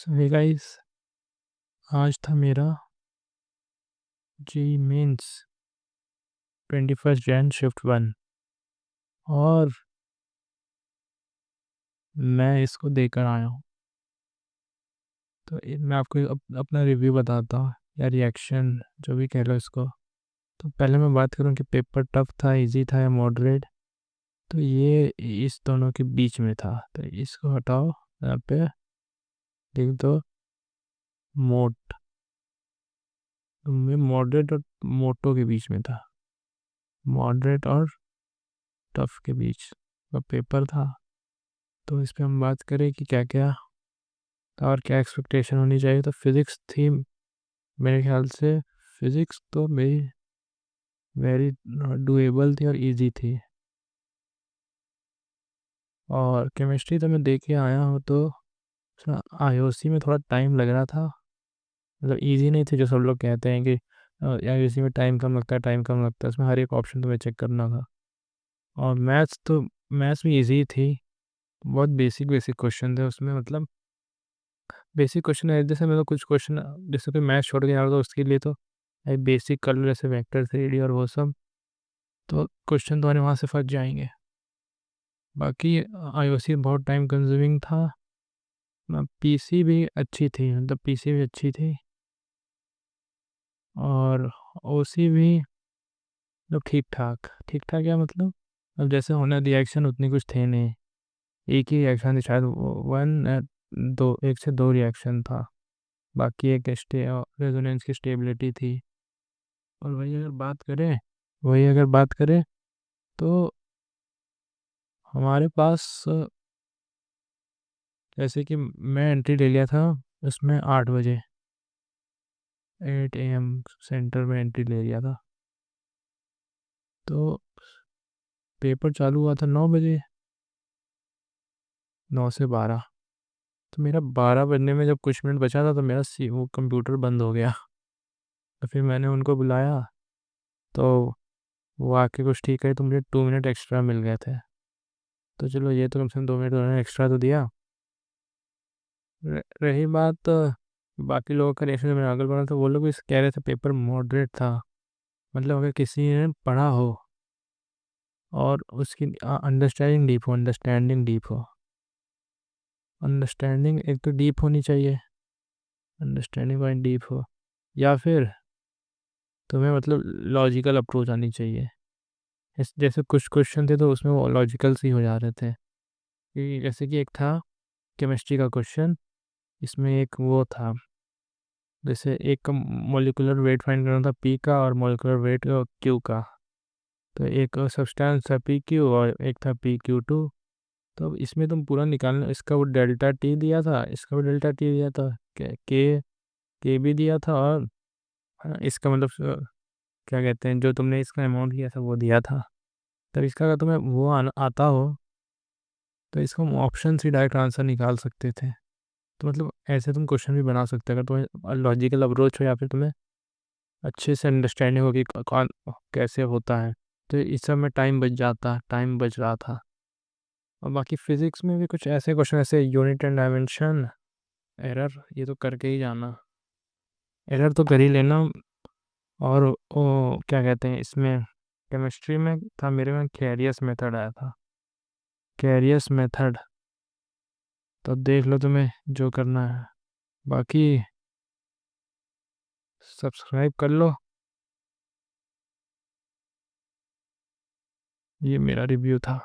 सो hey guys, आज था मेरा जेईई मेंस 21 जैन शिफ्ट 1 और मैं इसको देकर आया हूँ। तो मैं आपको अपना रिव्यू बताता हूँ या रिएक्शन, जो भी कह लो इसको। तो पहले मैं बात करूँ कि पेपर टफ था, इजी था या मॉडरेट। तो ये इस दोनों के बीच में था, तो इसको हटाओ, यहाँ पे लिख दो मोट। तो मैं मॉडरेट और मोटो के बीच में था, मॉडरेट और टफ के बीच का पेपर था। तो इस पे हम बात करें कि क्या क्या था और क्या एक्सपेक्टेशन होनी चाहिए। तो फिज़िक्स थी मेरे ख्याल से, फिज़िक्स तो मेरी वेरी डुएबल थी और इजी थी। और केमिस्ट्री तो मैं देख के आया हूँ, तो आईओसी में थोड़ा टाइम लग रहा था, मतलब इजी नहीं थी जो सब लोग कहते हैं कि आईओसी में टाइम कम लगता है, टाइम कम लगता है। उसमें हर एक ऑप्शन तुम्हें चेक करना था। और मैथ्स भी इजी थी, बहुत बेसिक बेसिक क्वेश्चन थे उसमें। मतलब बेसिक क्वेश्चन है, जैसे मतलब कुछ क्वेश्चन जैसे कोई मैथ छोड़ के जा रहा था उसके लिए तो बेसिक कर लो, जैसे वेक्टर थ्री और वो सब। तो क्वेश्चन तुम्हारे वहाँ से फंस जाएंगे। बाकी आईओसी बहुत टाइम कंज्यूमिंग था। पीसी भी अच्छी थी, मतलब पीसी भी अच्छी थी। और ओसी भी मतलब ठीक ठाक, ठीक ठाक क्या मतलब, अब जैसे होना रिएक्शन उतनी कुछ थे नहीं। एक ही रिएक्शन थी शायद, दो, एक से दो रिएक्शन था। बाकी एक रेजोनेंस की स्टेबिलिटी थी। और वही अगर बात करें तो हमारे पास जैसे कि मैं एंट्री ले लिया था उसमें 8 बजे, 8 AM सेंटर में एंट्री ले लिया था। तो पेपर चालू हुआ था 9 बजे, 9 से 12। तो मेरा 12 बजने में जब कुछ मिनट बचा था तो मेरा वो कंप्यूटर बंद हो गया। तो फिर मैंने उनको बुलाया, तो वो आके कुछ ठीक है, तो मुझे 2 मिनट एक्स्ट्रा मिल गए थे। तो चलो, ये तो कम से कम 2 मिनट उन्होंने एक्स्ट्रा तो दिया। रही बात बाकी लोगों का रिएक्शन, मैंने अगल बढ़ा तो वो लोग भी कह रहे थे पेपर मॉडरेट था। मतलब अगर किसी ने पढ़ा हो और उसकी अंडरस्टैंडिंग एक तो डीप होनी चाहिए, अंडरस्टैंडिंग पॉइंट डीप हो, या फिर तुम्हें मतलब लॉजिकल अप्रोच आनी चाहिए। जैसे कुछ क्वेश्चन थे तो उसमें वो लॉजिकल से ही हो जा रहे थे। कि जैसे कि एक था केमिस्ट्री का क्वेश्चन, इसमें एक वो था, जैसे एक का मोलिकुलर वेट फाइंड करना था पी का और मोलिकुलर वेट क्यू का। तो एक सब्सटेंस था पी क्यू और एक था PQ2। तो अब इसमें तुम पूरा निकालना, इसका वो डेल्टा टी दिया था, इसका भी डेल्टा टी दिया था, के भी दिया था, और इसका मतलब क्या कहते हैं, जो तुमने इसका अमाउंट किया था वो दिया था। तब इसका अगर तुम्हें वो आता हो तो इसको हम ऑप्शन से डायरेक्ट आंसर निकाल सकते थे। तो मतलब ऐसे तुम क्वेश्चन भी बना सकते हो अगर तुम्हें लॉजिकल अप्रोच हो, या फिर तुम्हें अच्छे से अंडरस्टैंडिंग हो कि कौन कैसे होता है। तो इस सब में टाइम बच रहा था। और बाकी फिजिक्स में भी कुछ ऐसे क्वेश्चन, ऐसे यूनिट एंड डायमेंशन, एरर, ये तो करके ही जाना, एरर तो कर ही लेना। और वो क्या कहते हैं, इसमें केमिस्ट्री में था मेरे में कैरियस मेथड आया था, कैरियस मेथड। तो देख लो तुम्हें जो करना है। बाकी सब्सक्राइब कर लो। ये मेरा रिव्यू था।